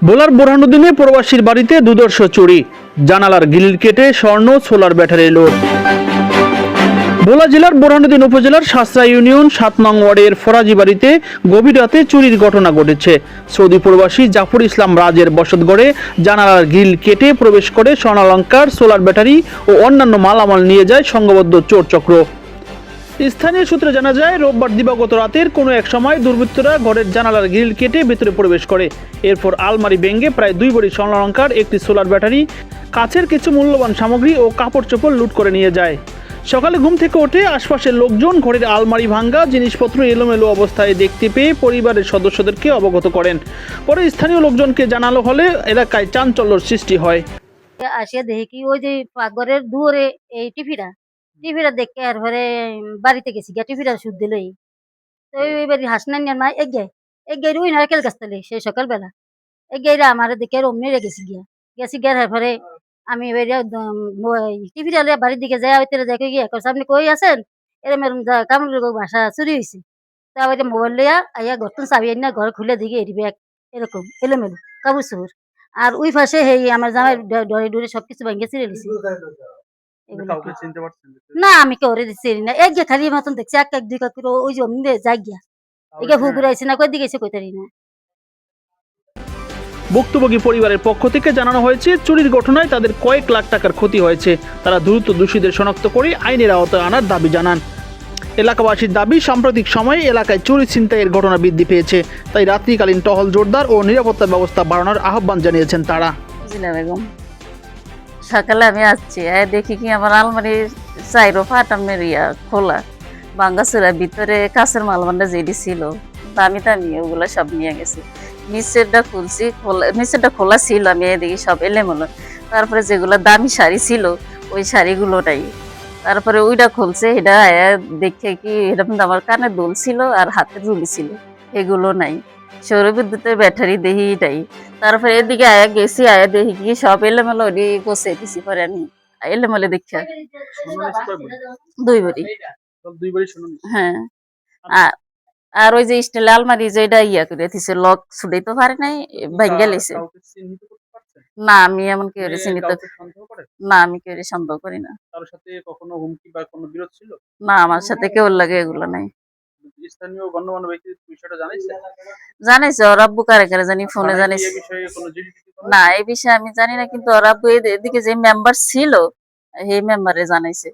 ভোলার বোরহানুদ্দিনে প্রবাসীর বাড়িতে দুর্ধর্ষ চুরি, জানালার গ্রিল কেটে স্বর্ণ সোলার ব্যাটারি লুট। ভোলা জেলার বোরহানুদ্দিন উপজেলার শাসরা ইউনিয়ন ৭ নং ওয়ার্ডের ফরাজি বাড়িতে গভীর রাতে চুরির ঘটনা ঘটেছে। সৌদি প্রবাসী জাফর ইসলাম রাজের বসতঘরে জানালার গ্রিল কেটে প্রবেশ করে স্বর্ণালংকার, সোলার ব্যাটারি ও অন্যান্য মালামাল নিয়ে যায় সংঘবদ্ধ চোর চক্র। স্থানীয় সূত্রে জানা যায়, রোববার দিবাগত রাতের কোনো এক সময় দুর্বৃত্তরা ঘরের জানালার গ্রিল কেটে ভেতরে প্রবেশ করে। এরপর আলমারি ভেঙে প্রায় 2 ভরি স্বর্ণালংকার, একটি সোলার ব্যাটারি, কাচের কিছু মূল্যবান সামগ্রী ও কাপড় চোপড় লুট করে নিয়ে যায়। সকালে ঘুম থেকে উঠে আশপাশের লোকজন ঘরের আলমারি ভাঙা, জিনিসপত্র এলোমেলো অবস্থায় দেখতে পেয়ে পরিবারের সদস্যদেরকে অবগত করেন। পরে স্থানীয় লোকজনকে জানানো হলে এলাকায় চাঞ্চল্যের সৃষ্টি হয়। আসিয়া দেখি কি ওই যে পাকঘরের দুয়ারে এই টিভিটা দেখে আর পরে বাড়িতে গেছি গিয়া টিভিটা সুদ দিলই তো ওই বাড়ি হাসনান না এক গে ওই নারকেল গাছ তলে সেই সকালবেলা এক গেরা আমার দেখে অমনি গেছি গিয়ে পরে আমি টিভিটা বাড়ির দিকে যাই ওই দেখে গিয়ে আপনি কই আছেন এরম এরম কামড় বাসা চুরি হয়েছে। তা ওই মোবাইল লইয়া আইয়া ঘরটন চাবি আনিয়া ঘর খুলে দিকে এটি ব্যাগ এরকম এলোমেলো কাপড় চোপড়। আর ওই পাশে হেই আমার জামাই ডরে ডরে সবকিছু ভাঙ্গে ছিঁড়ে লিছে। না আমি কেউরে চিনি না, এক গে খালি মতন দেখছি এক এক দুই কাক করে ওই যে অমনি যাই গিয়া এগে হুকুর আইছে না কই দিকে এসে কইতারি না। ভুক্তভোগী পরিবারের পক্ষ থেকে জানানো হয়েছে, চুরির ঘটনায় তাদের কয়েক লাখ টাকার ক্ষতি হয়েছে। তারা দ্রুত দোষীদের শনাক্ত করে আইনের আওতায় আনার দাবি জানান। এলাকাবাসীর দাবি, সাম্প্রতিক সময়ে এলাকায় চুরি ছিনতাইয়ের ঘটনা বৃদ্ধি পেয়েছে, তাই রাত্রিকালীন টহল জোরদার ও নিরাপত্তা ব্যবস্থা বাড়ানোর আহ্বান জানিয়েছেন তারা। বেগম সকালে আমি আসছি দেখি কি আমার আলমারির চাইরো ফাটা মেরিয়া খোলা, ভাঙ্গাচুরা, ভিতরে কাছের মালমানটা যেটি ছিল দামি দামি ওগুলো সব নিয়ে গেছে। নিচেরটা খুলছি, নিচেরটা খোলা ছিল, আমি এদিকে সব এলেমেলো। তারপরে যেগুলো দামি শাড়ি ছিল ওই শাড়িগুলোটাই, তারপরে ওইটা খুলছে, এটা দেখে কি এটা কিন্তু আমার কানে দুল ছিল আর হাতে রুলি ছিল, এগুলো নাই। সৌর বিদ্যুতের ব্যাটারি দেখি এটাই। তারপরে এদিকে আয়া গেছি, আয়া দেখি কি সব এলোমেলো গোছে দিছি। পরে আমি এলোমেলো দেখা 2 ভরি। হ্যাঁ, আর ওই যে স্টিল আলমারি যেটা ইয়া করে দিছে, লক ছুটাইতে পারে নাই, ভাঙ্গা লেছে। না আমি এমন কেউ চিনিত না, আমি কেউ সন্দেহ করি না। না, আমার সাথে কেউ লাগে এগুলো নাই। জানাইছে ওর আব্বু কারে কারে জানি ফোনে জানিস। না এই বিষয়ে আমি জানি না, কিন্তু ওর আব্বু এদিকে যে মেম্বার ছিল এই মেম্বারে জানাইছে।